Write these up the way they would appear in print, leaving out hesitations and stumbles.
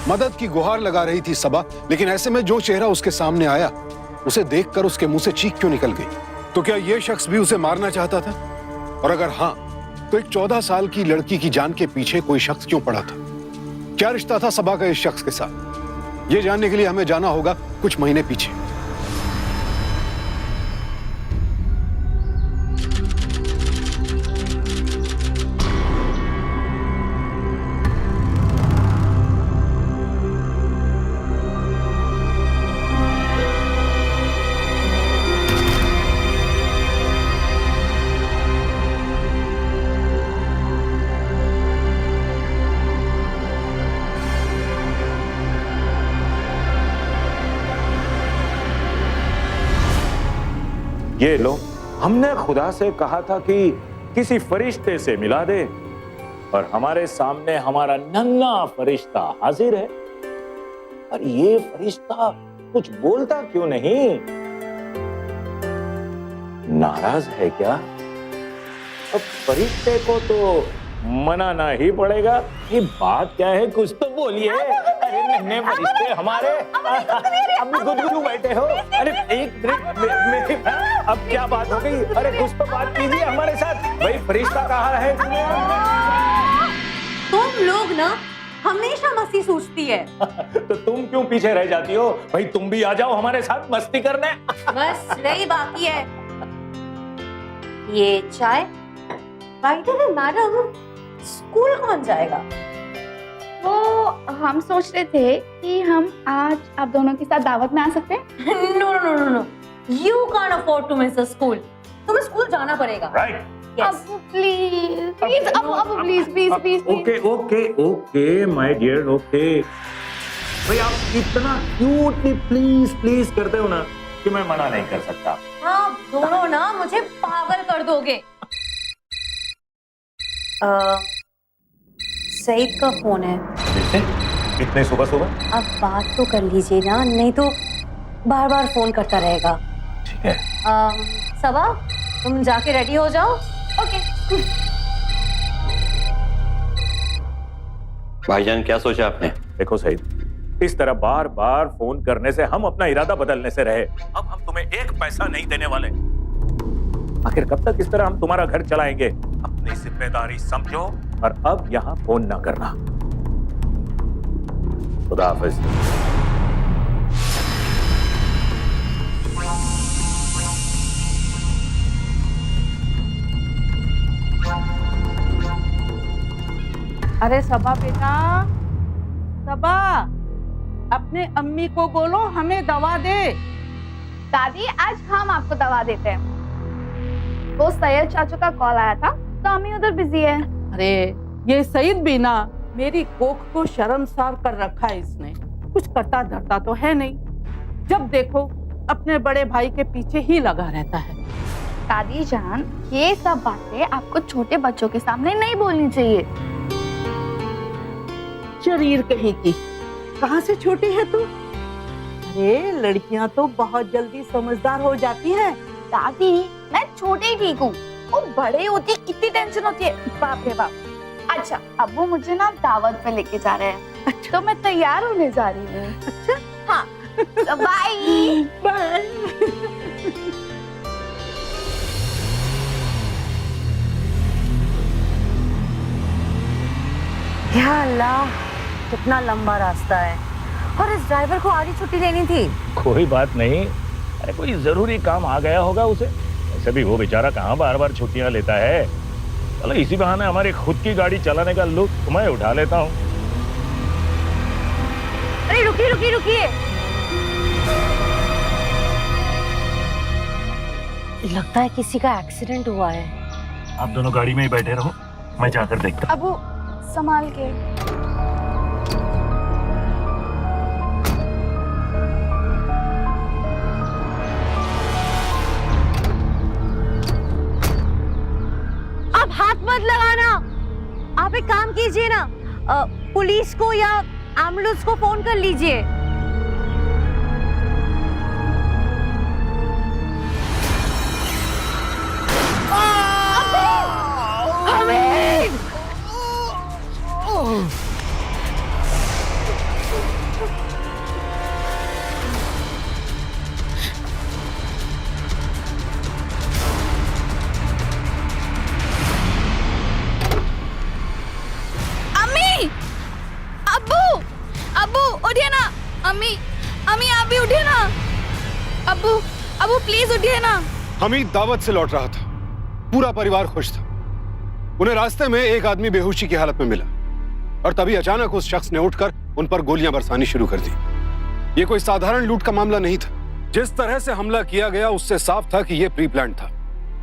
मदद की गुहार लगा रही थी सबा, लेकिन ऐसे में जो चेहरा उसके सामने आया, उसे देखकर उसके मुंह से चीख क्यों निकल गई? तो क्या यह शख्स भी उसे मारना चाहता था? और अगर हाँ, तो एक 14 साल की लड़की की जान के पीछे कोई शख्स क्यों पड़ा था? क्या रिश्ता था सबा का इस शख्स के साथ? यह जानने के लिए हमें जाना होगा कुछ महीने पीछे। ये लो, हमने खुदा से कहा था कि किसी फरिश्ते से मिला दे, और हमारे सामने हमारा नन्हा फरिश्ता हाजिर है। और ये फरिश्ता कुछ बोलता क्यों नहीं? नाराज है क्या? अब फरिश्ते को तो मनाना ही पड़ेगा। ये बात क्या है, कुछ तो बोलिए। अरे नन्हे फरिश्ते हमारे, अब गुदगुदू बैठे हो। अरे एक मिनट, अब क्या बात हो गई? अरे कुछ तो बात कीजिए हमारे साथ। भाई फरिश्ता कहाँ है? तुम लोग ना हमेशा मस्ती सोचती है। तो तुम क्यों पीछे रह जाती हो? भाई तुम भी आ जाओ हमारे साथ मस्ती करने। बस यही बाकी है। ये चाय। By the way madam, school कौन जाएगा? वो हम सोच रहे थे कि हम आज आप दोनों के साथ दावत में आ सकते हैं। No no no no, you can't afford to miss the school. तुम्हें स्कूल जाना पड़ेगा। राइट। अब प्लीज प्लीज, अब please please please. Okay okay okay my dear, okay. भाई आप इतना क्यूटली प्लीज प्लीज करते हो ना कि मैं मना नहीं कर सकता। आप दोनों ना मुझे पागल कर दोगे। सईद का फोन है। जैसे इतने सुबह सुबह? अब बात तो कर लीजिए ना, नहीं तो बार बार फोन करता रहेगा। ठीक है। सबा, तुम जाके रेडी हो जाओ। ओके। भाईजान क्या सोचा आपने? देखो सईद, इस तरह बार बार फोन करने से हम अपना इरादा बदलने से रहे। अब हम तुम्हें एक पैसा नहीं देने वाले। आखिर कब तक इस तरह हम तुम्हारा घर चलाएंगे? अपनी जिम्मेदारी समझो और अब यहाँ फोन ना करना। खुदा हाफिज। अरे सबा बेटा, सबा, अपने अम्मी को बोलो हमें दवा दे। दादी आज हम आपको दवा देते हैं। वो सैयद चाचू का कॉल आया था तो अम्मी उधर बिजी है। अरे ये सईद भी ना मेरी कोख को शर्मसार कर रखा है इसने। कुछ करता धरता तो है नहीं, जब देखो अपने बड़े भाई के पीछे ही लगा रहता है। दादी जान, ये सब बातें आपको छोटे बच्चों के सामने नहीं बोलनी चाहिए। शरीर कहीं की, कहाँ से छोटी है तू? अरे लड़कियां तो बहुत जल्दी समझदार हो जाती हैं। दादी मैं छोटी ही ठीक हूँ, वो बड़े होती कितनी टेंशन होती है, बाप रे बाप। अच्छा अब वो मुझे ना दावत पे लेके जा रहे हैं। अच्छा तो मैं तैयार होने जा रही हूँ। अच्छा हाँ, बाय बाय। या अल्लाह, कितना लंबा रास्ता है और इस ड्राइवर को आधी छुट्टी लेनी थी। कोई बात नहीं, अरे कोई जरूरी काम आ गया होगा उसे। ऐसे भी वो बेचारा कहाँ बार बार छुट्टियां लेता है। चलो इसी बहाने हमारी खुद की गाड़ी चलाने का लुत्फ मैं उठा लेता हूँ। अरे रुकिए रुकिए रुकिए, लगता है किसी का एक्सीडेंट हुआ है। आप दोनों गाड़ी में ही बैठे रहो, मैं जाकर देखता हूँ। अब वो संभाल के। आप हाथ मत लगाना। आप एक काम कीजिए ना, पुलिस को या एम्बुलेंस को फोन कर लीजिए। अबू प्लीज उठिए ना। हमीद दावत से लौट रहा था, पूरा परिवार खुश था। उन्हें रास्ते में एक आदमी बेहोशी की हालत में मिला और तभी अचानक उस शख्स ने उठकर उन पर गोलियां बरसानी शुरू कर दी। ये कोई साधारण लूट का मामला नहीं था। जिस तरह से हमला किया गया उससे साफ था कि यह प्री प्लान था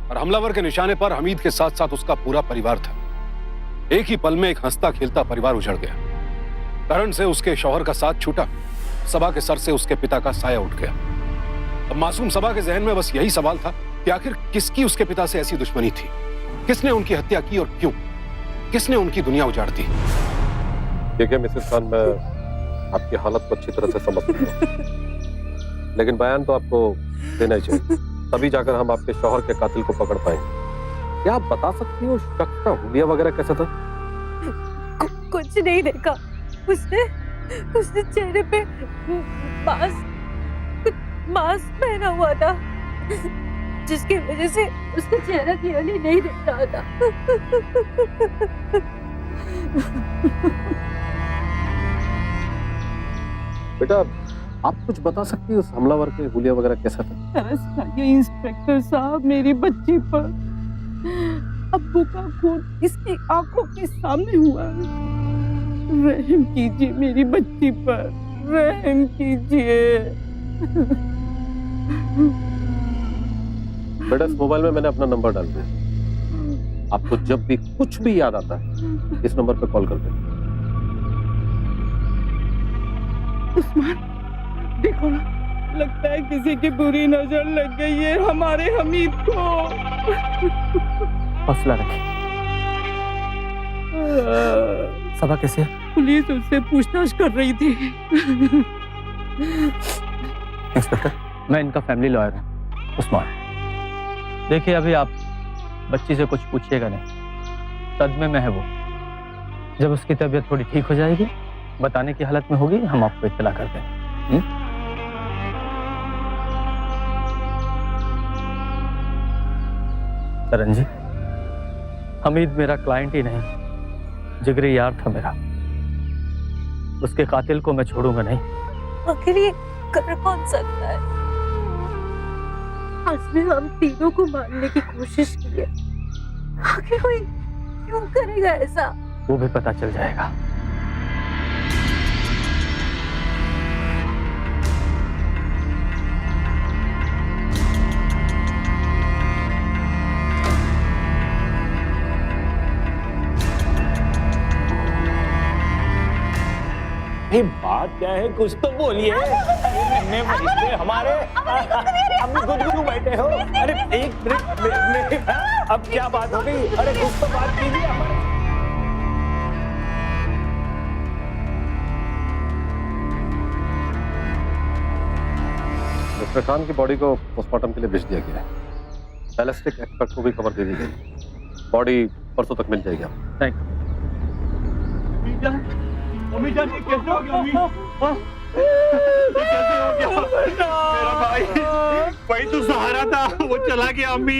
और हमलावर के निशाने पर हमीद के साथ साथ उसका पूरा परिवार था। एक ही पल में एक हंसता खेलता परिवार उजड़ गया। करण से उसके शौहर का साथ छूटा, सबा के सर से उसके पिता का साया उठ गया। अब मासूम सबा के जहन में बस यही सवाल था कि आखिर किसकी उसके पिता से ऐसी दुश्मनी थी, किसने उनकी हत्या की और क्यों, किसने उनकी दुनिया उजाड़ दी। देखिए मिसेस खान, मैं आपकी हालत को अच्छी तरह से समझ सकता हूँ, लेकिन बयान तो आपको देना ही चाहिए, तभी जाकर हम आपके शौहर के कातिल को पकड़ पाएंगे। क्या आप बता सकती हो शख्स का हुलिया वगैरह कैसा था? कुछ नहीं देखा। उसने चेहरे पे मास्क पहना हुआ था, जिसकी वजह से उसका चेहरा क्लियरली नहीं दिख रहा था। बेटा, आप कुछ बता सकती हो उस हमलावर के हुलिया वगैरह कैसा था? तरस खाइए इंस्पेक्टर साहब मेरी बच्ची पर। अब्बू का खून इसकी आंखों के सामने हुआ है। रहम कीजिए मेरी बच्ची पर, रहम कीजिए। बेटा, इस मोबाइल में मैंने अपना नंबर डाल दिया। आपको जब भी कुछ भी याद आता है इस नंबर पर कॉल कर दें। उस्मान, देखो ना, लगता है किसी की बुरी नजर लग गई है हमारे हमीद को। हौसला रखें। सबा कैसे है? पुलिस उससे पूछताछ कर रही थी। इंस्पेक्टर, मैं इनका फैमिली लॉयर हूँ, उस्मान। देखिए, अभी आप बच्ची से कुछ पूछिएगा नहीं, सदमे में है वो। जब उसकी तबीयत थोड़ी ठीक हो जाएगी, बताने की हालत में होगी, हम आपको इत्तला कर देंगे। करण जी, हमीद मेरा क्लाइंट ही नहीं, जिगरी यार था मेरा। उसके कातिल को मैं छोड़ूंगा नहीं। आखिर ये कर कौन सकता है? उसने हम तीनों को मारने की कोशिश की है। आखिर कोई क्यों करेगा ऐसा? वो भी पता चल जाएगा। बात क्या है, कुछ तो बोलिए। अरे नन्हे फरिश्ते हमारे, अब गुदगुदू बैठे हो। अरे एक मिनट, अब क्या बात हो गई? अरे कुछ तो बात कीजिए हमारे। मिस्टर खान की बॉडी को पोस्टमार्टम के लिए भेज दिया गया है। बैलिस्टिक एक्सपर्ट को भी खबर दे दी गई। बॉडी परसों तक मिल जाएगी आपको। Thank you. अम्मी जान, ये कैसे हो गया? अम्मी, ये कैसे हो गया? मेरा भाई तो सहारा था, वो चला गया। अम्मी,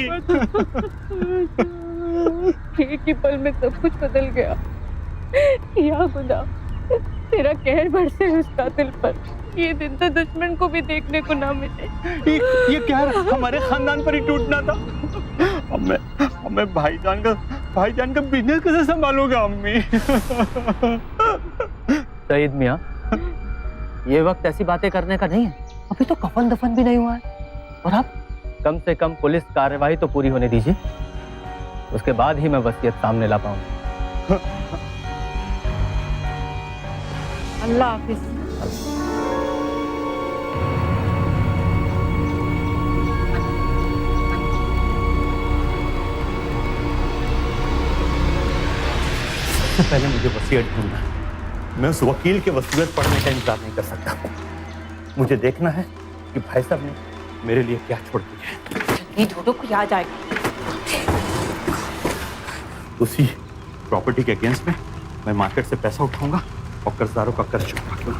एक ही पल में सब कुछ बदल गया। या खुदा, तेरा कहर बरसे उस कातिल पर। ये दिन तो दुश्मन को भी देखने को ना मिले। ये कहर हमारे खानदान पर ही टूटना था। अब मैं भाईजान का बिजनेस कैसे संभालूंगा? अम्मी, सईद मियाँ, ये वक्त ऐसी बातें करने का नहीं है। अभी तो कफन दफन भी नहीं हुआ है। और आप कम से कम पुलिस कार्रवाई तो पूरी होने दीजिए, उसके बाद ही मैं वसीयत सामने ला पाऊंगा। अल्लाह हाफिज। सबसे पहले मुझे वसीयत ढूंढना है। मैं उस वकील के वसीयत पढ़ने का इंतजार नहीं कर सकता। मुझे देखना है कि भाई साहब ने मेरे लिए क्या छोड़ दिया है। ये ढूंढो, कोई आ जाएगा। उसी प्रॉपर्टी के अगेंस्ट में मैं मार्केट से पैसा उठाऊंगा और कर्जदारों का कर्ज चुका दूंगा।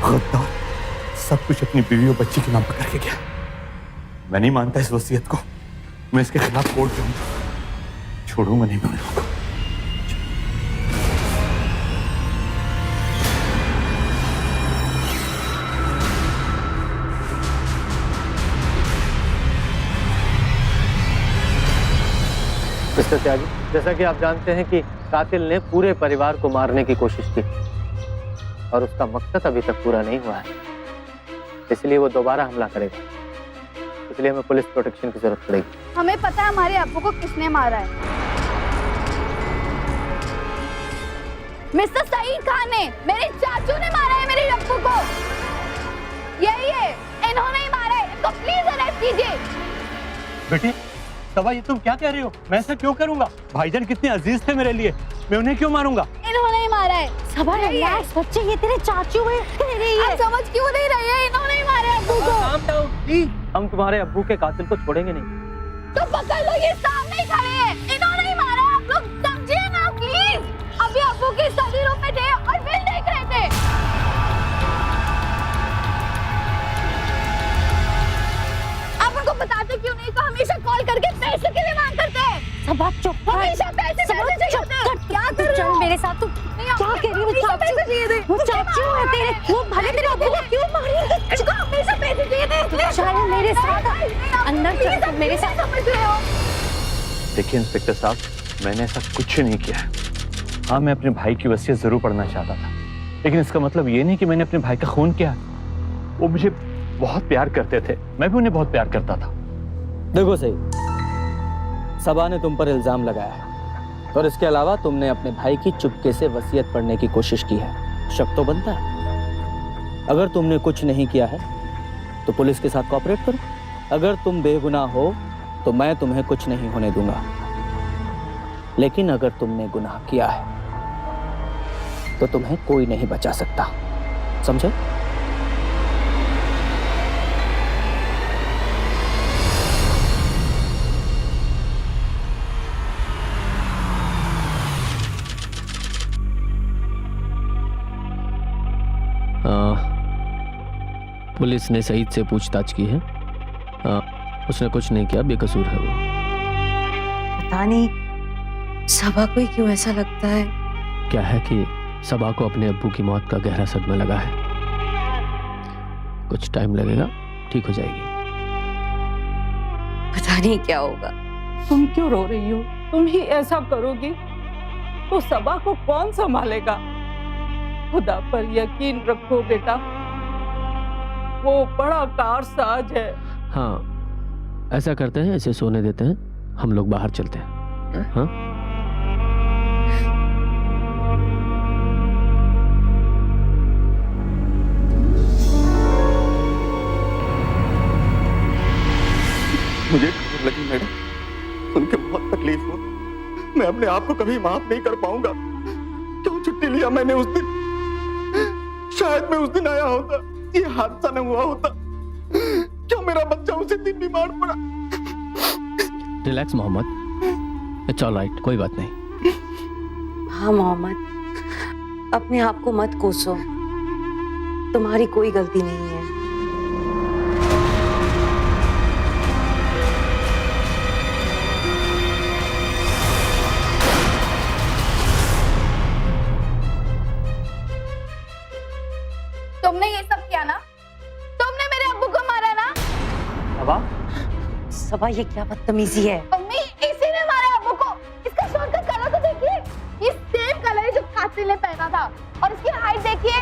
गद्दार सब कुछ अपनी बीवी और बच्ची के नाम पर करके गया। मैं नहीं मानता इस वसीयत को। मैं इसके खिलाफ कोर्ट जाऊंगा, छोड़ूंगा नहीं मैं उन लोगों को। मिस्टर त्यागी, जैसा कि आप जानते हैं कि कातिल ने पूरे परिवार को मारने की कोशिश की और उसका मकसद अभी तक पूरा नहीं हुआ है, इसलिए वो दोबारा हमला करेगा। इसलिए हमें पुलिस प्रोटेक्शन की जरूरत पड़ेगी। हमें पता है हमारे अब्बू को किसने मारा है। मिस्टर सईद खान ने, मेरे चाचू ने मारा है मेरे अब्बू को। यही है, इन्होंने ही मारा है। इनको प्लीज अरेस्ट कीजिए। बेटी सबा, ये तुम क्या कह रही हो? मैं ऐसा क्यों करूंगा? भाईजान कितने अजीज थे मेरे लिए, मैं उन्हें क्यों मारूंगा? इन्होंने ही मारा है। सबा रिलैक्स बच्चे, ये तेरे चाचू हैं। आप समझ क्यों नहीं रहे हैं? इन्होंने ही मारा है अब्बू को। Calm down please. हम तुम्हारे अब्बू के कातिल को छोड़ेंगे नहीं। तो पकड़ लो, ये सामने ही खड़े हैं। इन्होंने ही मारा है, आप लोग समझिए ना प्लीज। अभी अब्बू के स्टडी रूम में थे और बिल देख रहे थे। आप उनको बताते क्यों नहीं? तो हमेशा कॉल करके पैसे के लिए मांग करते हैं। सबा चुप कर। हमेशा पैसे चाहिए। क्या कर रहे चल हो? मेरे साथ, तू क्या कह रही है? वो चाचू है तेरे, वो भले तेरे अब्बू को क्यों मारी? इसको हमेशा पैसे चाहिए थे। चल मेरे साथ, अंदर चल, तुम मेरे साथ। समझ रहे हो? देखिए इंस्पेक्टर साहब, मैंने ऐसा कुछ नहीं किया है। हाँ, मैं अपने भाई की वसीयत जरूर पढ़ना चाहता था, लेकिन इसका मतलब ये नहीं कि मैंने अपने भाई का खून किया। वो मुझे बहुत प्यार करते थे, मैं भी उन्हें बहुत प्यार करता था। देखो सही, सबा ने तुम पर इल्जाम लगाया है और इसके अलावा तुमने अपने भाई की चुपके से वसीयत पढ़ने की कोशिश की है। शक तो बनता है। अगर तुमने कुछ नहीं किया है तो पुलिस के साथ कोऑपरेट करो। अगर तुम बेगुनाह हो तो मैं तुम्हें कुछ नहीं होने दूंगा, लेकिन अगर तुमने गुनाह किया है तो तुम्हें कोई नहीं बचा सकता, समझे? पुलिस ने सईद से पूछताछ की है। उसने कुछ नहीं किया, बेकसूर है वो। पता नहीं सबा को ही क्यों ऐसा लगता है। क्या है कि सबा को अपने अब्बू की मौत का गहरा सदमा लगा है। कुछ टाइम लगेगा, ठीक हो जाएगी। पता नहीं क्या होगा। तुम क्यों रो रही हो? तुम ही ऐसा करोगी तो सबा को कौन संभालेगा? खुदा पर यकीन रखो बेटा, वो बड़ा कारसाज है। हाँ, ऐसा करते हैं, इसे सोने देते हैं, हम लोग बाहर चलते हैं। हाँ? मुझे खबर लगी मैडम, सुन के बहुत तकलीफ हुआ। मैं अपने आप को कभी माफ नहीं कर पाऊंगा। क्यों छुट्टी लिया मैंने उस दिन? शायद मैं उस दिन आया होता, ये हादसा न हुआ होता। क्यों मेरा बच्चा उसी दिन बीमार पड़ा? Relax Mohammed, it's all right, कोई बात नहीं। हाँ मोहम्मद, अपने आप को मत कोसो, तुम्हारी कोई गलती नहीं है। तुमने ये सब किया ना? तुमने मेरे अब्बू को मारा ना? सबा, सबा ये क्या बदतमीजी है? मम्मी, इसी ने मारा अब्बू को। इसका शर्ट का कलर तो देखिए, ये सेम कलर है जो कातिल ने पहना था, और इसकी हाइट देखिए,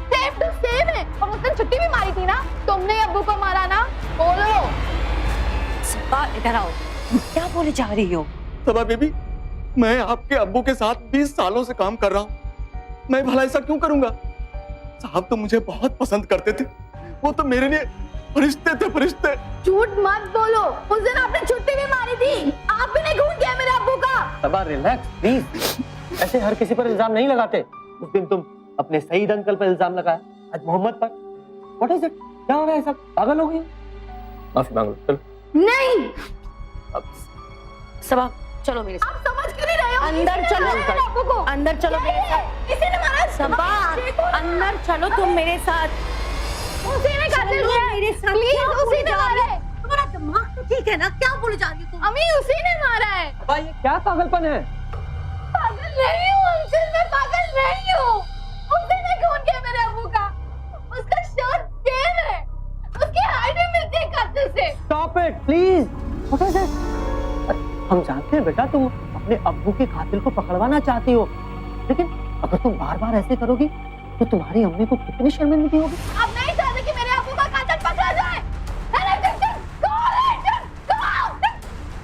सेम टू सेम है। और उस दिन छुट्टी भी मारी थी ना? तुमने अब्बू को मारा ना? बोलो। सबा इधर आओ, क्या बोले जा रही हो? सबा बेबी, मैं आपके अब्बू के साथ 20 सालों से काम कर रहा हूँ। मैं भला ऐसा क्यों करूंगा? साहब तो मुझे बहुत पसंद करते थे, वो तो मेरे लिए फरिश्ते थे, फरिश्ते। झूठ मत बोलो, उस दिन आपने छुट्टी भी मारी थी। आपने खून किया मेरे अब्बू का। सबा रिलैक्स प्लीज, ऐसे हर किसी पर इल्जाम नहीं लगाते। उस दिन तुम अपने सईद अंकल पर इल्जाम लगाया, आज मोहम्मद पर। What is it? क्या हो रहा है? सब पागल हो गए? माफी मांग लो, चलो। नहीं, सबा चलो मेरे साथ। आप समझ क्यों नहीं रहे हो? अंदर चलो, मेरे अब्बू को अंदर चलो मेरे साथ। इसी ने मारा। सबा अंदर चलो तुम मेरे साथ। उसी ने कातिल चलो है। मेरे साथ। प्लीज, क्या उसी बोले ने जा रही मारा हो? है। तुम्हारा दिमाग तो ठीक है ना? क्या बोले जा रही हो तुम? अम्मी, उसी ने मारा है। सबा ये क्या पागलपन है? पागल नहीं हूँ अंकल, मैं पागल नहीं हूँ। उसी ने खून किया मेरे अब्बू का। उसका शर्ट सेम है, उसकी हाइट भी मिलती है कातिल से। Stop it please. What is it? हम जानते हैं बेटा, तुम अपने अब्बू के कातिल को पकड़वाना चाहती हो, लेकिन अगर तुम बार बार ऐसे करोगी तो तुम्हारी अम्मी को कितनी शर्मिंदगी होगी। अब नहीं चाहते कि मेरे अब्बू का कातिल पकड़ा जाए। Just go,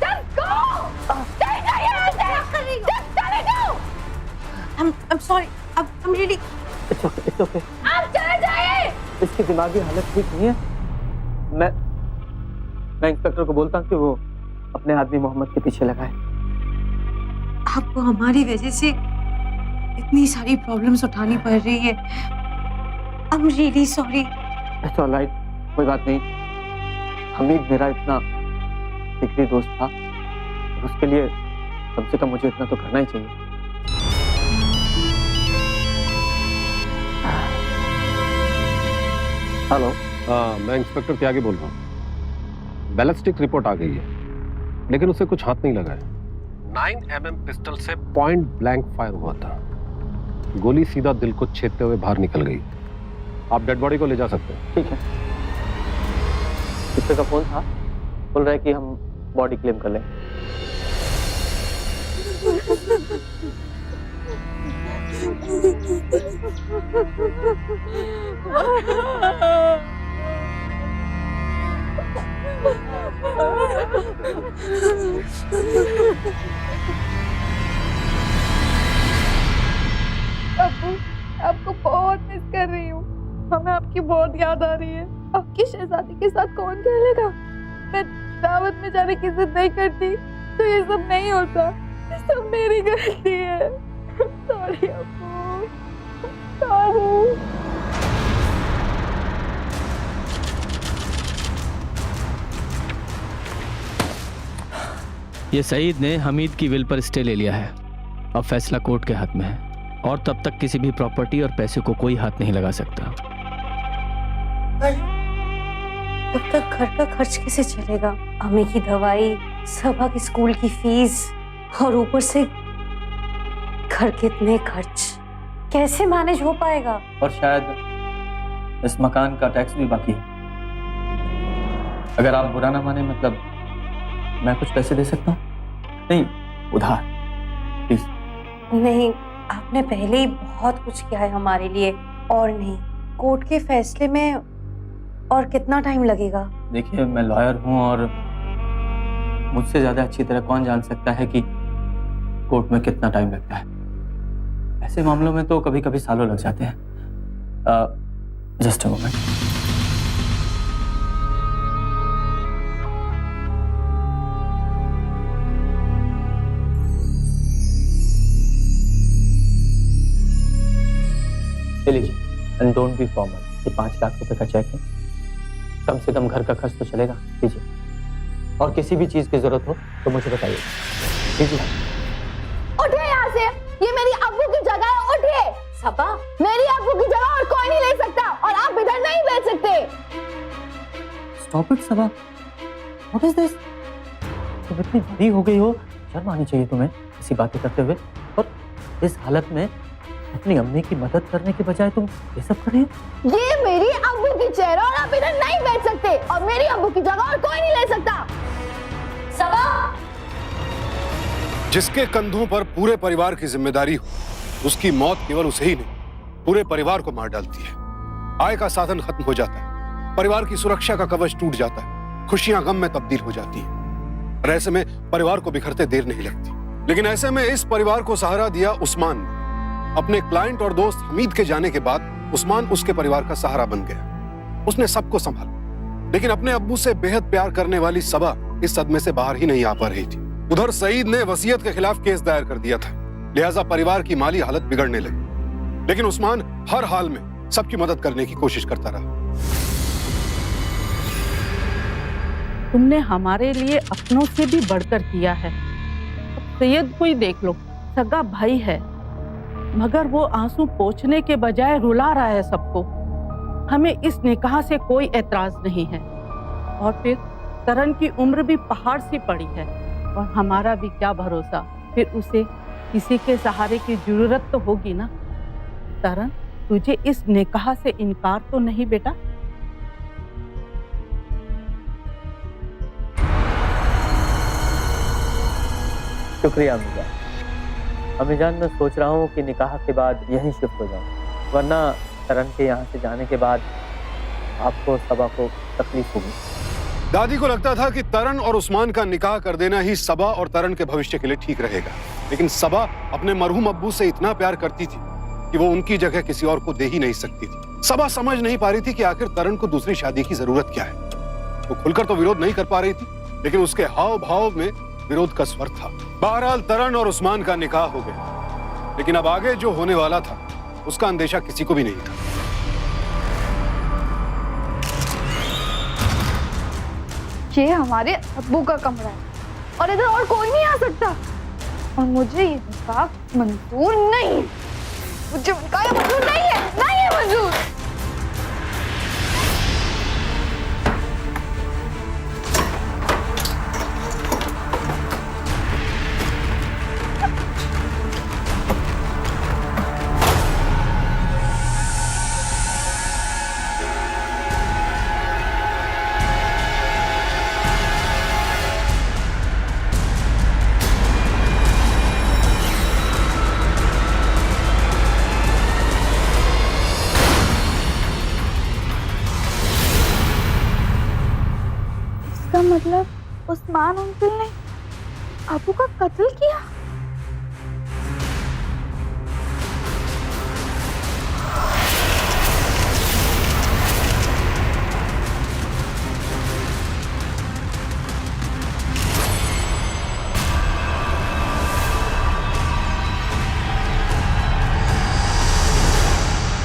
just go, चले जाइए यहाँ से। Just चले जाओ। I'm sorry. I'm really. It's okay. आप चले जाइए। इसकी दिमागी हालत ठीक नहीं है। मैं इंस्पेक्टर को बोलता हूँ कि वो अपने आदमी मोहम्मद के पीछे लगाए। आपको हमारी वजह से इतनी सारी प्रॉब्लम्स उठानी पड़ रही है। I'm really sorry. It's all right, कोई बात नहीं। हमीद मेरा इतना जिगरी दोस्त था, उसके लिए कम से कम मुझे इतना तो करना ही चाहिए। हेलो। हाँ, मैं इंस्पेक्टर त्यागी बोल रहा हूँ। बैलिस्टिक रिपोर्ट आ गई है, लेकिन उससे कुछ हाथ नहीं लगा है। 9mm पिस्टल से पॉइंट ब्लैंक फायर हुआ था। गोली सीधा दिल को छेदते हुए बाहर निकल गई। आप डेड बॉडी को ले जा सकते हैं। ठीक है। किसी का फोन था, बोल रहा है कि हम बॉडी क्लेम कर लें। अब्बू, आपको बहुत मिस कर रही हूँ। हमें आपकी बहुत याद आ रही है। आपकी शहजादी के साथ कौन खेलेगा? मैं दावत में जाने की जिद नहीं करती तो ये सब नहीं होता। ये सब मेरी गलती है। सॉरी अब्बू, सॉरी। ये सईद ने हमीद की विल पर स्टे ले लिया है। अब फैसला कोर्ट के हाथ में है और तब तक किसी भी प्रॉपर्टी और पैसे को कोई हाथ नहीं लगा सकता। तब तक घर का खर्च कैसे चलेगा? अम्मी की दवाई, सबा की स्कूल की फीस और ऊपर से घर के इतने खर्च कैसे मैनेज हो पाएगा? और शायद इस मकान का टैक्स भी बाकी है। अगर आप बुरा ना माने, मतलब मैं कुछ पैसे दे सकता हूँ? नहीं, उधार, प्लीज। नहीं, आपने पहले ही बहुत कुछ किया है हमारे लिए। और नहीं, कोर्ट के फैसले में और कितना टाइम लगेगा? देखिए, मैं लॉयर हूँ और मुझसे ज्यादा अच्छी तरह कौन जान सकता है कि कोर्ट में कितना टाइम लगता है। ऐसे मामलों में तो कभी कभी सालों लग जाते हैं। Just a moment. लीजिए, एंड डोंट बी फॉर्मल। ये 5 लाख रुपए का चेक है, कम से कम घर का खर्च तो चलेगा। लीजिए, और किसी भी चीज की जरूरत हो तो मुझे बताइए। लीजिए। उठिए यहाँ से, ये मेरी अब्बू की जगह है। उठिए। सबा, मेरी अब्बू की जगह और कोई नहीं ले सकता और आप इधर नहीं बैठ सकते। Stop it Saba, what is this? तुम इतनी बड़ी हो गई हो, शर्म आनी चाहिए तुम्हें ऐसी बातें करते हुए। और इस हालत में अपनी अम्मी की मदद करने के बजाय तुम ये सब कर रही हो। ये मेरी अब्बू की चेयर और आप इधर नहीं बैठ सकते और मेरी अब्बू की जगह और कोई नहीं ले सकता। सबा, जिसके कंधों पर पूरे परिवार की जिम्मेदारी हो, उसकी मौत केवल उसे ही नहीं, पूरे परिवार को मार डालती है। आय का साधन खत्म हो जाता है, परिवार की सुरक्षा का कवच टूट जाता है, खुशियां गम में तब्दील हो जाती हैं। और ऐसे में परिवार को बिखरते देर नहीं लगती। लेकिन ऐसे में इस परिवार को सहारा दिया उस्मान ने। अपने क्लाइंट और दोस्त हमीद के जाने के बाद उस्मान उसके परिवार का सहारा बन गया। उसने सबको संभाला, लेकिन अपने अब्बू से बेहद प्यार करने वाली सबा इस सदमे से बाहर ही नहीं आ पा रही थी। उधर सईद ने वसीयत के खिलाफ केस दायर कर दिया था, लिहाजा परिवार की माली हालत बिगड़ने लगी। लेकिन उस्मान हर हाल में सबकी मदद करने की कोशिश करता रहा। तुमने हमारे लिए अपनों से भी बढ़कर किया है। सैयद को ही देख लो, सगा भाई है, मगर वो आंसू पोंछने के बजाय रुला रहा है सबको। हमें इस निकाह से कोई एतराज नहीं है। और फिर करण की उम्र भी पहाड़ सी पड़ी है और हमारा भी क्या भरोसा, फिर उसे किसी के सहारे की जरूरत तो होगी ना। करण, तुझे इस निकाह से इनकार तो नहीं बेटा? शुक्रिया अम्मीजान। अम्मीजान, मैं सोच रहा हूँ कि निकाह के बाद यहीं शिफ्ट हो जाऊँ, वरना तरण के यहाँ से जाने के बाद आपको सबा को तकलीफ होगी। दादी को लगता था कि तरण और उस्मान का निकाह कर देना ही सबा और तरण के भविष्य के लिए ठीक रहेगा, लेकिन सबा अपने मरहूम अब्बू से इतना प्यार करती थी कि वो उनकी जगह किसी और को दे ही नहीं सकती थी। सबा समझ नहीं पा रही थी कि आखिर तरण को दूसरी शादी की जरूरत क्या है। वो खुलकर तो विरोध नहीं कर पा रही थी, लेकिन उसके हाव भाव में विरोध का स्वर था। बहरहाल तरण और उस्मान का निकाह हो गया, लेकिन अब आगे जो होने वाला था उसका अंदेशा किसी को भी नहीं था। ये हमारे अब्बू का कमरा है और इधर और कोई नहीं आ सकता, और मुझे ये निकाह मंजूर नहीं। मुझे निकाह मंजूर नहीं है, नहीं है मंजूर। इसका मतलब उस्मान अंकल ने अबू का कत्ल किया।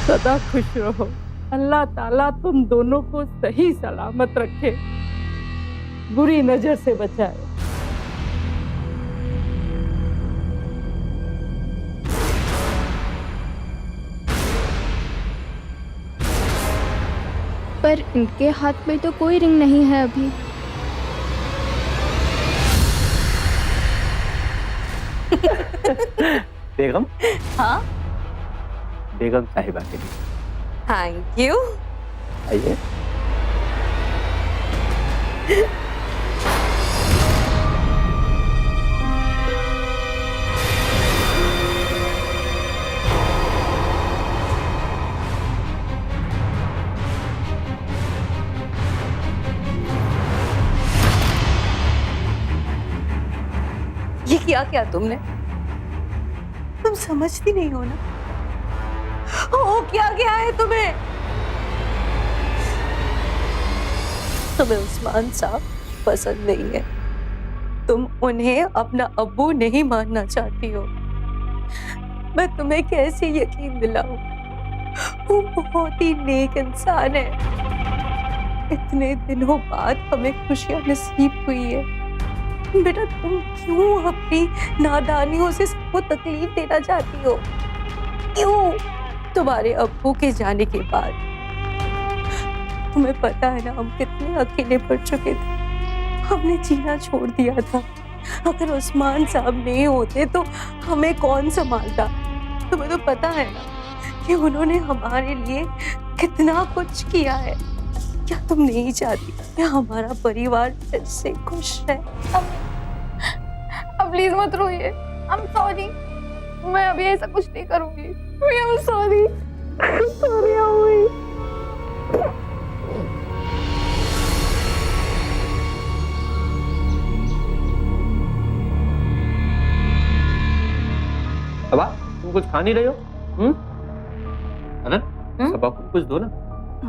सदा खुश रहो। अल्लाह ताला तुम दोनों को सही सलामत रखे, बुरी नजर से बचाए। पर इनके हाथ में तो कोई रिंग नहीं है अभी। बेगम, हाँ, बेगम साहिबा के लिए थैंक यू। आइए। ये क्या तुमने? तुम समझती नहीं हो ना? हो क्या गया है तुम्हें? तुम्हें उस्मान साहब पसंद नहीं है, तुम उन्हें अपना अब्बू नहीं मानना चाहती हो। मैं तुम्हें कैसे यकीन दिलाऊं? वो बहुत ही नेक इंसान है। इतने दिनों बाद हमें खुशियां नसीब हुई है। बेटा, तुम क्यों अपनी नादानियों से सबको तकलीफ देना चाहती हो? क्यों? तुम्हारे अब्बू के जाने के बाद तुम्हें पता है ना, हम कितने अकेले पड़ चुके थे। हमने जीना छोड़ दिया था। अगर उस्मान साहब नहीं होते तो हमें कौन संभालता? तुम्हें तो पता है ना कि उन्होंने हमारे लिए कितना कुछ किया है। क्या तुम नहीं चाहती कि हमारा परिवार फिर से खुश है? अब प्लीज मत रोइए। आई एम सॉरी, मैं अभी ऐसा कुछ नहीं करूंगी। आई एम सॉरी, सॉरी अम्मी। सबा, तुम कुछ खा नहीं रहे हो? अनन, सबा को कुछ दो ना।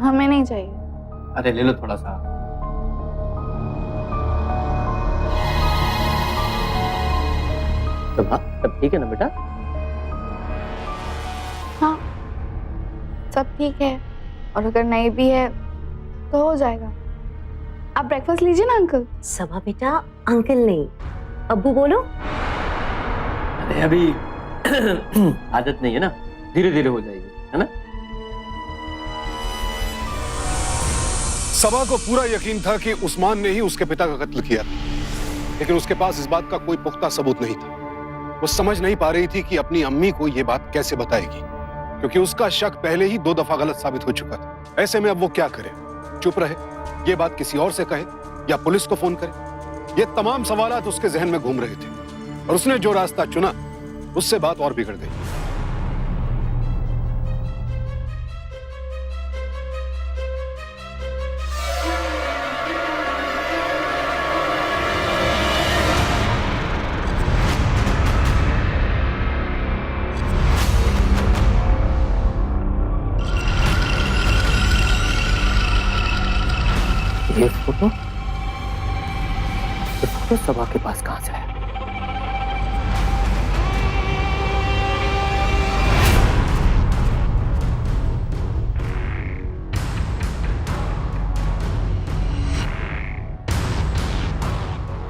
हमें नहीं चाहिए। अरे ले लो थोड़ा सा। सबा, सब ठीक है ना बेटा? हाँ, सब ठीक है, और अगर नहीं भी है तो हो जाएगा। आप ब्रेकफास्ट लीजिए ना अंकल। सबा बेटा, अंकल नहीं, अब्बू बोलो। अरे अभी आदत नहीं है ना, धीरे धीरे हो जाएगी, है ना? सबा को पूरा यकीन था कि उस्मान ने ही उसके पिता का कत्ल किया, लेकिन उसके पास इस बात का कोई पुख्ता सबूत नहीं था। वो समझ नहीं पा रही थी कि अपनी अम्मी को ये बात कैसे बताएगी, क्योंकि उसका शक पहले ही 2 दफा गलत साबित हो चुका था। ऐसे में अब वो क्या करे? चुप रहे, ये बात किसी और से कहे, या पुलिस को फोन करे? ये तमाम सवालात उसके जहन में घूम रहे थे। और उसने जो रास्ता चुना उससे बात और बिगड़ गई। ये फोटो सबा के पास कहां से है?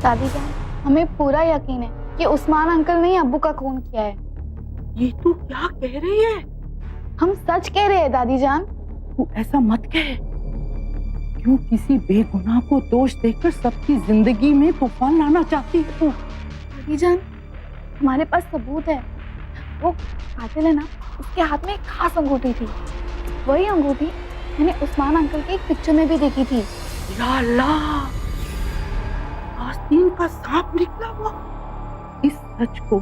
दादी जान, हमें पूरा यकीन है कि उस्मान अंकल ने ही अब्बू का खून किया है। ये तू क्या कह रही है? हम सच कह रहे हैं दादी जान। तू ऐसा मत कह। क्यों किसी बेगुनाह को दोष देकर सबकी जिंदगी में तूफान लाना चाहती है तू? दादी जान, हमारे पास सबूत है। वो कातिल है ना, उसके हाथ में एक खास अंगूठी थी। वही अंगूठी मैंने उस्मान अंकल की एक पिक्चर में भी देखी थी। या अल्लाह, आस्तीन का सांप निकला वो। इस सच को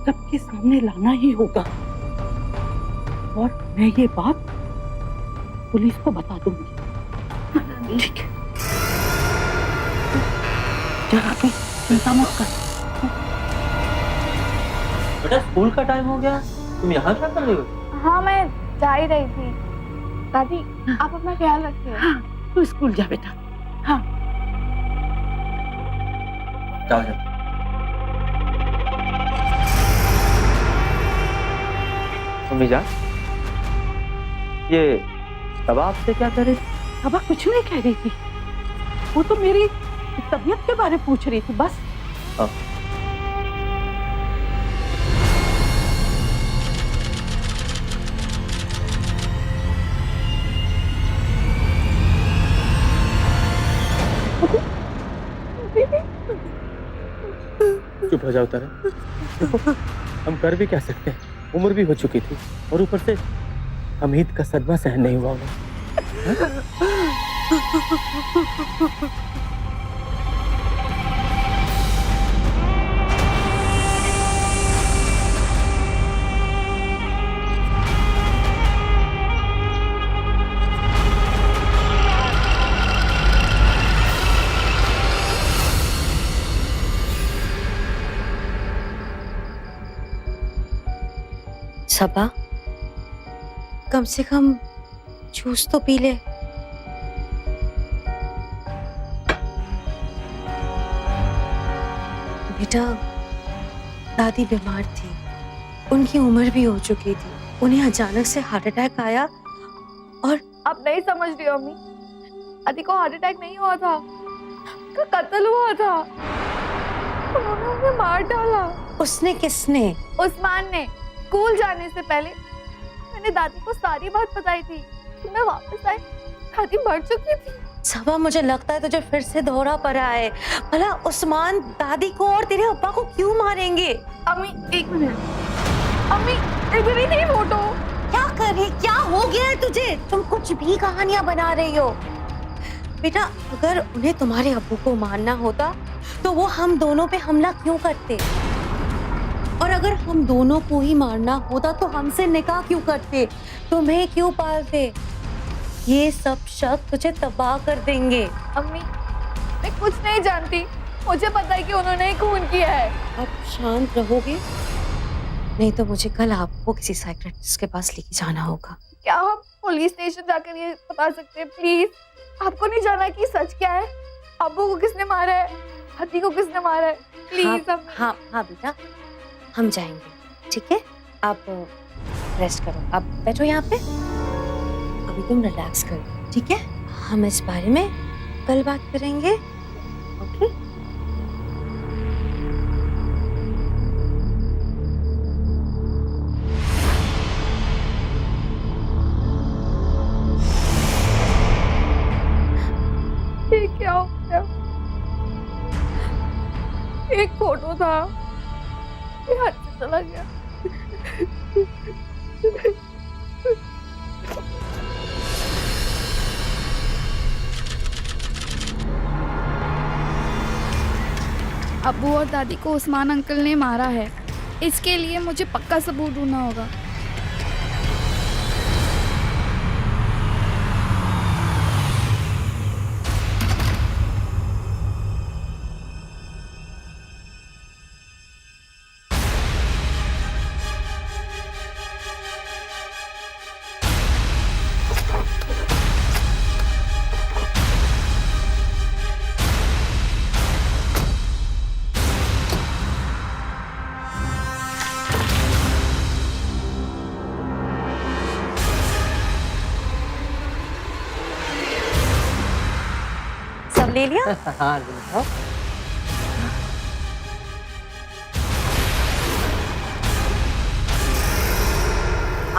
सबके सामने लाना ही होगा और मैं ये बात पुलिस को बता दूंगी। ठीक है, जरा भी चिंता मत कर। बेटा स्कूल का टाइम हो गया, तुम यहाँ क्या कर रही हो? हाँ, मैं जा ही रही थी। दादी, आप अपना ख्याल रखिए। हाँ, तू स्कूल जा बेटा। हाँ, जाओ जाओ। मम्मी जान, ये सबा आपसे क्या कह रही थी? सबा कुछ नहीं कह रही थी। वो तो मेरी तबीयत के बारे में पूछ रही थी बस। हाँ। चुप हो जाओ तारा। देखो, हम कर भी क्या सकते हैं, उम्र भी हो चुकी थी और ऊपर से हमीद का सदमा सहन नहीं हुआ उन्हें। सबा, कम से कम जूस तो पी ले। बेटा, दादी बीमार थी, उनकी उम्र भी हो चुकी थी। उन्हें अचानक से हार्ट अटैक आया और आप नहीं समझ रही हो अम्मी, दादी को हार्ट अटैक नहीं हुआ था, उनका कत्ल हुआ था। उन्होंने उन्हें मार डाला। उसने? किसने? उस्मान ने। स्कूल जाने से पहले मैंने दादी को सारी बात बताई थी। मैं वापस आई, दादी मर चुकी थी। सबा, मुझे लगता है तुझे फिर से दौरा पड़ा है। भला उस्मान दादी को और तेरे अब्बा को क्यों मारेंगे? अम्मी एक मिनट, अम्मी इधर ही नहीं फोटो। क्या कर रही? क्या हो गया है तुझे? तुम कुछ भी कहानियां बना रही हो। बेटा, अगर उन्हें तुम्हारे अब्बू को मारना होता तो वो हम दोनों पे हमला क्यों करते? और अगर हम दोनों को ही मारना होता तो हमसे निकाह क्यों करते? तुम्हें क्यों पालते? ये सब शक तुझे तबाह कर देंगे। अम्मी, मैं कुछ नहीं जानती, मुझे पता है कि उन्होंने ही खून किया है। अब शांत रहोगे? नहीं तो मुझे कल आपको किसी साइकियाट्रिस्ट के पास लेके जाना होगा। क्या हम पुलिस स्टेशन जाकर ये बता सकते हैं प्लीज? आपको नहीं जाना कि सच क्या है? अब्बू को किसने मारा है, हती को किसने मारा है? प्लीज। हाँ बेटा, हम जाएंगे, ठीक है? आप रेस्ट करो, आप बैठो यहाँ पे, अभी तुम रिलैक्स करो, ठीक है? हम इस बारे में कल बात करेंगे, ओके? ये क्या हो गया? एक फोटो था, ये हाथ से चला गया। अब्बू और दादी को उस्मान अंकल ने मारा है। इसके लिए मुझे पक्का सबूत ढूंढना होगा। सब ले लिया? हाँ लिखा।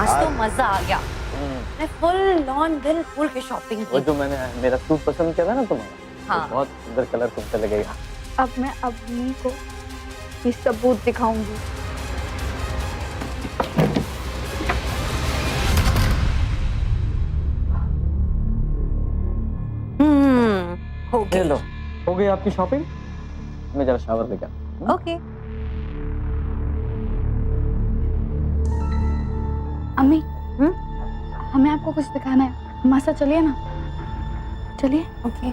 आज तो मजा आ गया। मैं फुल ऑन दिल खोल के शॉपिंग वो की। जो मैंने मेरा सूट पसंद किया था ना तुम्हारा, हाँ। वो बहुत सुंदर कलर तुमसे लगेगा। अब मैं अब्बू को ये सबूत दिखाऊंगी। हो गया। लो, हो गई आपकी शॉपिंग? मैं जरा शावर लेकर। ओके। अम्मी, हमें आपको कुछ दिखाना है। हमारे साथ चलिए ना। चलिए। ओके।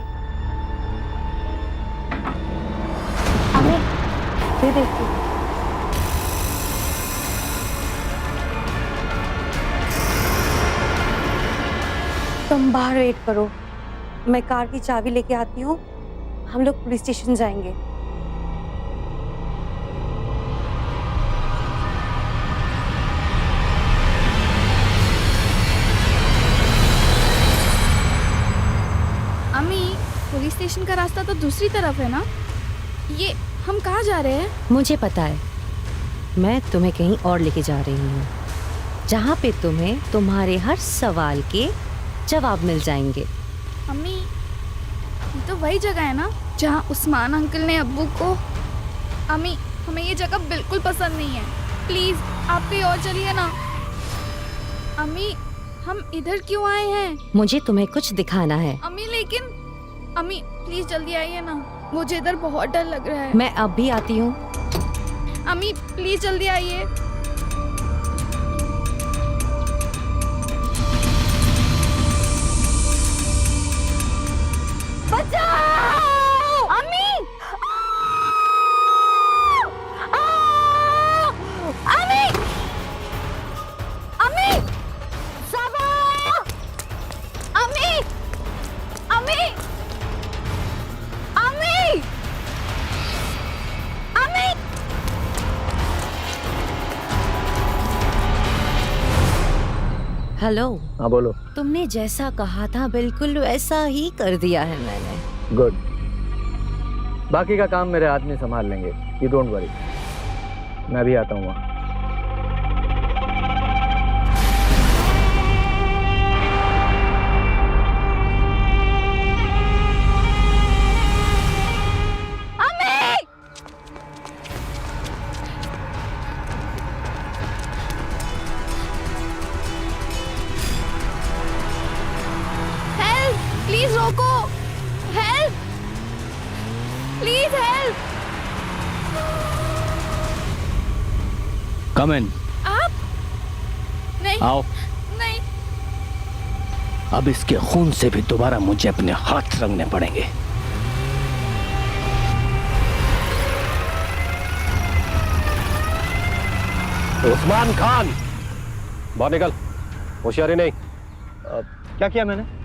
अम्मी, ये देखिए। तुम बाहर वेट करो, मैं कार की चाबी लेके आती हूँ। हम लोग पुलिस स्टेशन जाएंगे। अम्मी, पुलिस स्टेशन का रास्ता तो दूसरी तरफ है ना? ये हम कहाँ जा रहे हैं? मुझे पता है, मैं तुम्हें कहीं और लेके जा रही हूँ, जहाँ पे तुम्हें तुम्हारे हर सवाल के जवाब मिल जाएंगे। अम्मी, ये तो वही जगह है ना जहाँ उस्मान अंकल ने अब्बू को। अम्मी, हमें ये जगह बिल्कुल पसंद नहीं है। प्लीज आप कहीं और चलिए ना। अम्मी, हम इधर क्यों आए हैं? मुझे तुम्हें कुछ दिखाना है। अम्मी लेकिन अम्मी प्लीज जल्दी आइए ना, मुझे इधर बहुत डर लग रहा है। मैं अब भी आती हूँ। अम्मी प्लीज जल्दी आइए। बचाओ! अम्मी! अम्मी! अम्मी! सबा! अम्मी! अम्मी! अम्मी! अम्मी! हेलो। हाँ बोलो। तुमने जैसा कहा था बिल्कुल वैसा ही कर दिया है मैंने। गुड। बाकी का काम मेरे आदमी संभाल लेंगे, यू डोंट वरी। मैं भी आता हूँ वहाँ। प्लीज रोको। Help, please help. Come in. आप नहीं, आओ। नहीं। अब इसके खून से भी दोबारा मुझे अपने हाथ रंगने पड़ेंगे। उस्मान खान, बाहर निकल। होशियारी नहीं। क्या किया मैंने?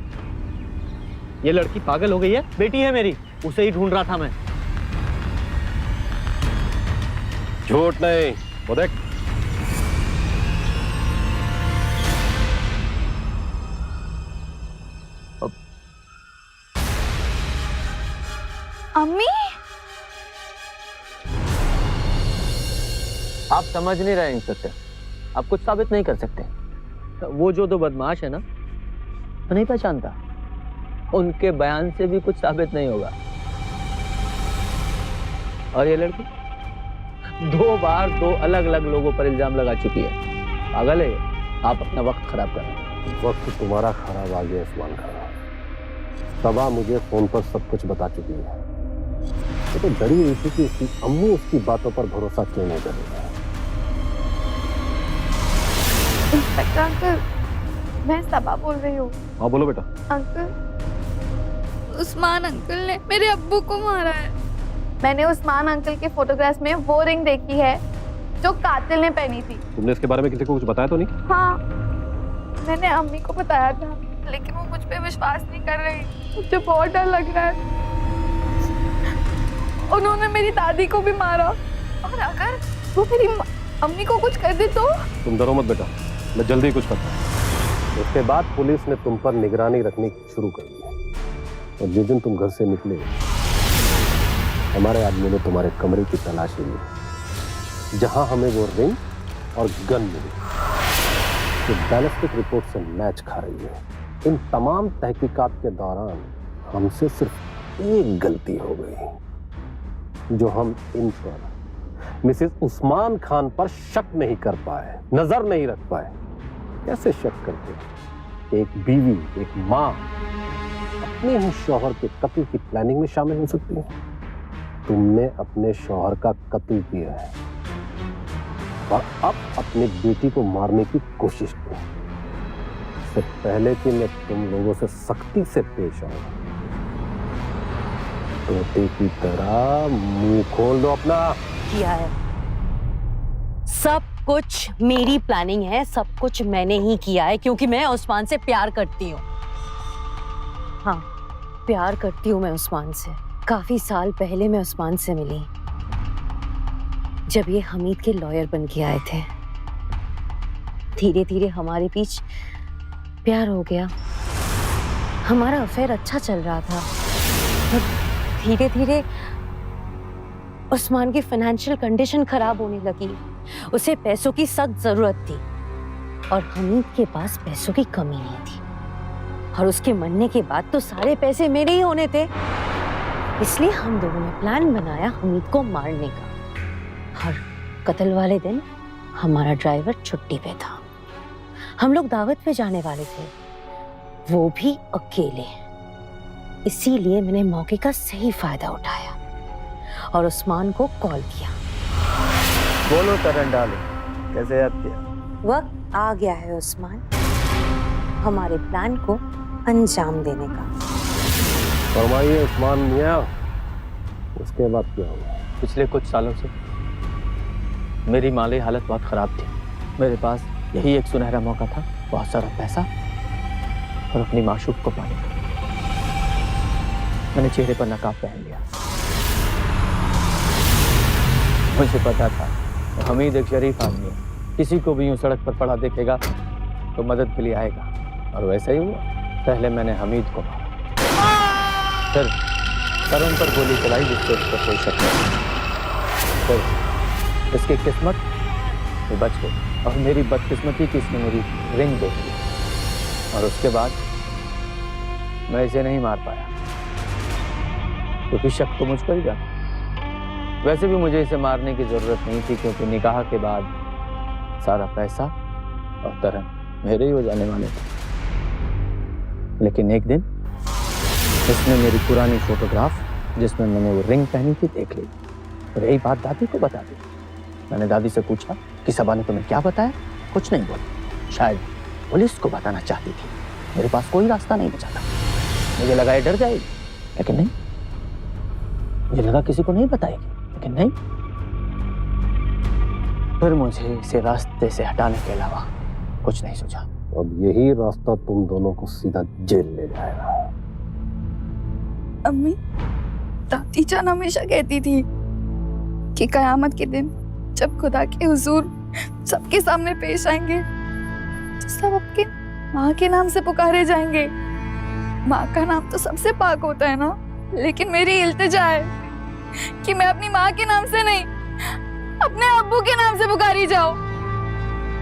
ये लड़की पागल हो गई है? बेटी है मेरी, उसे ही ढूंढ रहा था मैं। झूठ नहीं, वो देख। अम्मी, आप समझ नहीं रहे इंस्पेक्टर, आप कुछ साबित नहीं कर सकते। वो जो दो बदमाश है ना, तो नहीं पहचानता, उनके बयान से भी कुछ साबित नहीं होगा। और ये लड़की 2 बार 2 अलग अलग लोगों पर इल्जाम लगा चुकी है। पागल है ये। आप अपना वक्त खराब कर रहे हैं। वक्त तुम्हारा खराब आ गया उस्मान खान। सबा मुझे फोन पर सब कुछ बता चुकी है। वो तो डरी हुई थी कि उसकी अम्मी उसकी बातों पर भरोसा क्यों नहीं कर रही है। इंस्पेक्टर अंकल, मैं सबा बोल रही हूँ। हाँ बोलो बेटा। अंकल, उस्मान अंकल ने मेरे अब्बू को मारा है। मैंने उस्मान अंकल के फोटोग्राफ्स में वो रिंग देखी है जो कातिल ने पहनी थी। तुमने इसके बारे में किसी को कुछ बताया तो नहीं? हाँ, मैंने अम्मी को बताया था, लेकिन वो मुझ पे विश्वास नहीं कर रही। मुझे बहुत डर लग रहा है। उन्होंने मेरी दादी को भी मारा, और अगर वो मेरी अम्मी को कुछ कर दे तो? तुम डरो मत बेटा, मैं जल्दी कुछ करता हूँ। उसके बाद पुलिस ने तुम पर निगरानी रखनी शुरू कर दी, और जिस दिन तुम घर से निकले हमारे आदमी ने तुम्हारे कमरे की तलाशी ली, जहां हमें वो रिंग और गन मिली जो बैलिस्टिक रिपोर्ट से मैच खा रही है। इन तमाम तहकीकात के दौरान हमसे सिर्फ एक गलती हो गई, जो हम इन पर मिसेस उस्मान खान पर शक नहीं कर पाए, नजर नहीं रख पाए। कैसे शक करते? एक बीवी, एक माँ अपने ही शौहर के कत्ल की प्लानिंग में शामिल हो सकती है। तुमने अपने शौहर का कत्ल किया है और अब अपनी बेटी को मारने की कोशिश की। इससे पहले कि मैं तुम लोगों से सख्ती से पेश आऊं, तोते की तरह मुंह खोल दो अपना। किया है, सब कुछ मेरी प्लानिंग है, सब कुछ मैंने ही किया है, क्योंकि मैं उस्मान से प्यार करती हूँ। हाँ, प्यार करती हूँ मैं उस्मान से। काफी साल पहले मैं उस्मान से मिली, जब ये हमीद के लॉयर बन के आए थे। धीरे धीरे हमारे बीच प्यार हो गया, हमारा अफेयर अच्छा चल रहा था। धीरे धीरे उस्मान की फाइनेंशियल कंडीशन खराब होने लगी, उसे पैसों की सख्त जरूरत थी और हमीद के पास पैसों की कमी नहीं थी। और उसके मरने के बाद तो सारे पैसे मेरे ही होने थे, इसलिए हम दोनों ने प्लान बनाया हमीद को मारने का। और कत्ल वाले दिन हमारा ड्राइवर छुट्टी पे था, हम लोग दावत पे जाने वाले थे, वो भी अकेले। इसीलिए मैंने मौके का सही फायदा उठाया और उस्मान को कॉल किया। बोलो करण डालो, कैसे याद किया? वक्त आ गया है उस्मान, हमारे प्लान को अंजाम देने का। फरमाइए उस्मान मियां, उसके बाद क्या हुआ? पिछले कुछ सालों से मेरी माली हालत बहुत खराब थी। मेरे पास यही एक सुनहरा मौका था, बहुत सारा पैसा और अपनी माशूक को पाने का। मैंने चेहरे पर नकाब पहन लिया। मुझे पता था हमीद एक शरीफ आदमी है, किसी को भी यूं सड़क पर पड़ा देखेगा तो मदद के लिए आएगा, और वैसा ही हुआ। पहले मैंने हमीद को मारा, फिर करण पर गोली चलाई जिससे उस पर कोई शक नहीं। फिर इसकी किस्मत वो बच गई और मेरी बदकिस्मती कि इसने मेरी रिंग देख ली, और उसके बाद मैं इसे नहीं मार पाया क्योंकि शक तो मुझ पर ही जाता। वैसे भी मुझे इसे मारने की जरूरत नहीं थी, क्योंकि निकाह के बाद सारा पैसा और तरन मेरे ही हो जाने वाले थे। लेकिन एक दिन इसने मेरी पुरानी फोटोग्राफ जिसमें मैंने वो रिंग पहनी थी देख ली और यही बात दादी को बता दी। मैंने दादी से पूछा कि सबा ने तुम्हें क्या बताया? कुछ नहीं बोली, शायद पुलिस को बताना चाहती थी। मेरे पास कोई रास्ता नहीं बचा था। मुझे लगा ये डर जाएगी, लेकिन नहीं। मुझे लगा किसी को नहीं बताएगी, लेकिन नहीं। फिर मुझे इसे रास्ते से हटाने के अलावा कुछ नहीं सोचा। अब यही रास्ता तुम दोनों को सीधा जेल ले जाएगा। अम्मी, दादी जान हमेशा कहती थी कि कयामत के दिन जब खुदा के हुजूर सबके सामने पेश आएंगे तो सब आपके माँ के नाम से पुकारे जाएंगे। माँ का नाम तो सबसे पाक होता है ना, लेकिन मेरी इल्तिजा है कि मैं अपनी माँ के नाम से नहीं, अपने अब्बू के नाम से पुकारी जाऊं,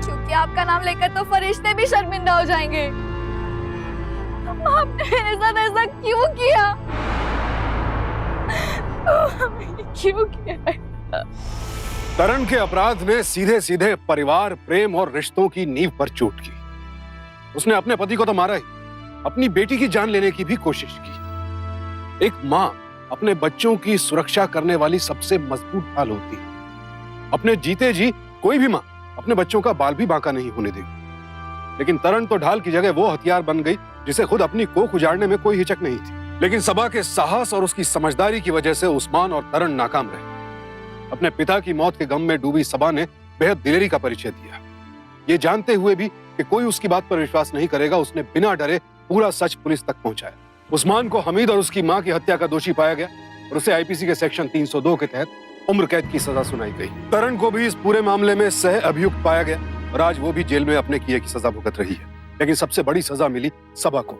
क्योंकि आपका नाम लेकर तो फरिश्ते भी शर्मिंदा हो जाएंगे। आपने मेरे साथ ऐसा क्यों किया? क्यों किया? तरण के अपराध ने सीधे सीधे परिवार, प्रेम और रिश्तों की नींव पर चोट की। उसने अपने पति को तो मारा ही, अपनी बेटी की जान लेने की भी कोशिश की। एक माँ अपने बच्चों की सुरक्षा करने वाली सबसे मजबूत ढाल होती है। अपने जीते जी कोई भी मां अपने बच्चों का बाल भी बांका नहीं होने देगी, लेकिन तरण तो ढाल की जगह वो हथियार बन गई जिसे खुद अपनी कोख उजाड़ने में कोई हिचक नहीं थी। लेकिन सबा के साहस और उसकी समझदारी की वजह से उस्मान और तरण नाकाम रहे। अपने पिता की मौत के गम में डूबी सबा ने बेहद दिलेरी का परिचय दिया। ये जानते हुए भी कि कोई उसकी बात पर विश्वास नहीं करेगा, उसने बिना डरे पूरा सच पुलिस तक पहुंचाया। उस्मान को हमीद और उसकी मां की हत्या का दोषी पाया गया और उसे आईपीसी के सेक्शन 302 के तहत उम्र कैद की सजा सुनाई गई। तरण को भी इस पूरे मामले में सह अभियुक्त पाया गया और आज वो भी जेल में अपने किए की सजा भुगत रही है। लेकिन सबसे बड़ी सजा मिली सबा को,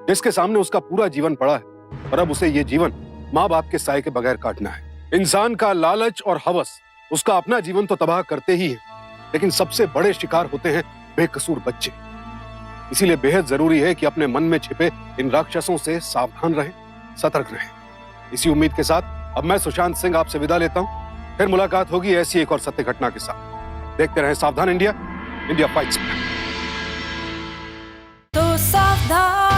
जिसके सामने उसका पूरा जीवन पड़ा है और अब उसे ये जीवन माँ बाप के साए के बगैर काटना है। इंसान का लालच और हवस उसका अपना जीवन तो तबाह करते ही है, लेकिन सबसे बड़े शिकार होते हैं बेकसूर बच्चे। इसीलिए बेहद जरूरी है कि अपने मन में छिपे इन राक्षसों से सावधान रहें, सतर्क रहें। इसी उम्मीद के साथ अब मैं सुशांत सिंह आपसे विदा लेता हूं। फिर मुलाकात होगी ऐसी एक और सत्य घटना के साथ। देखते रहें सावधान इंडिया, इंडिया फाइट्स। तो सावधान